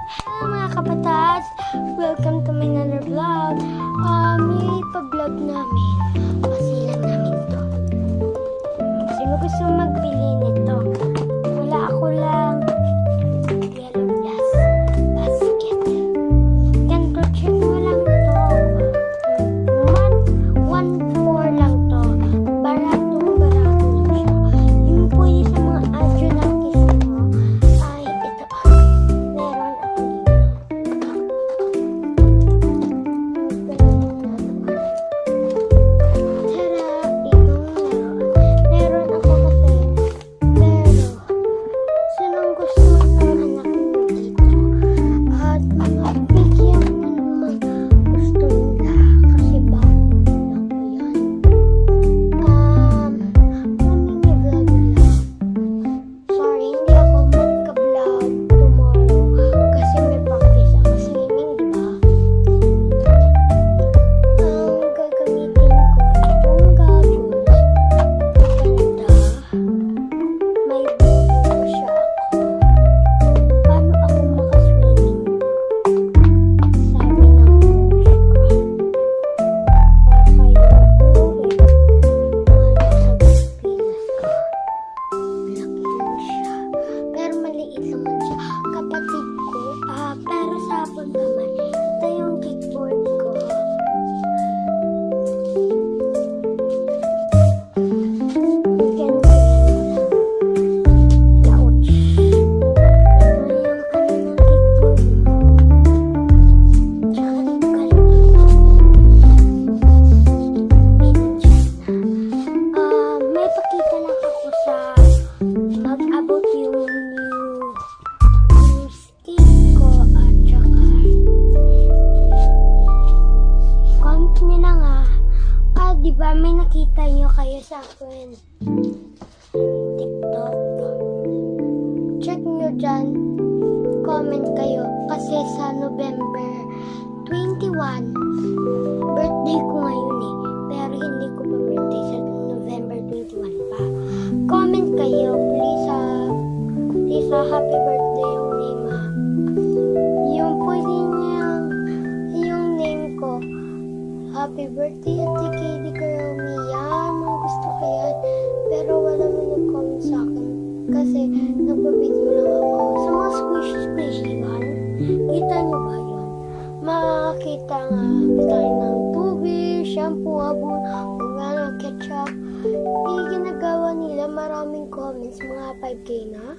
Hello mga kapatas! Welcome to my another vlog. May pa-vlog namin. Pasilan namin to. Sino gusto magbili nito? Wala ako lang. Yellow glass basket. Ganito, check mo lang to. 1.4 lang to. Baratong barato lang siya. Yung pwede sa mga adjunantes mo ay ito. Meron ako dito. Sarap itong meron ako kasi. Pero, sinong gusto ng anak mo dito? At bigyan mo naman gusto nila. Kasi bakit lang ko yan? Mini-vlog lang. Sorry, hindi ako magka-vlog tomorrow kasi may practice ako swimming, diba? Ang gagamitin ko itong goggles. Ganda. May bubo siya ako. Paano ako makaswimming? Sabi ng coach ko. Kaya ako sa Pilipinas ko. Laki lang siya. Pero maliit naman siya. Kapatid ko, pero sabon naman. Ito yung kickboard ko. Ganda. Ouch. Ito yung ng kickboard mo. Tsaka dito kalito. May pakita lang ako sa mag-abot yung new skin ko at saka comment nyo na nga. Diba may nakita nyo kayo sa akin TikTok? Check nyo dyan. Comment kayo kasi sa November 21 birthday ko ngayon eh. Pero hindi ko pa birthday sa November 21 pa. Comment kayo please happy birthday yung name ha. Yung pwede niyang yung name ko. Happy birthday Ate Katie Girl Me. Yan, mga gusto ko yan. Pero wala mo nag-comment sa akin. Kasi nagpa-video lang ako. Sa mga squishy one, kita niyo ba yun? Makakita nga tayo ng tubig, shampoo, abon, ng ketchup. Ginagawa nila maraming comments, mga 5K na.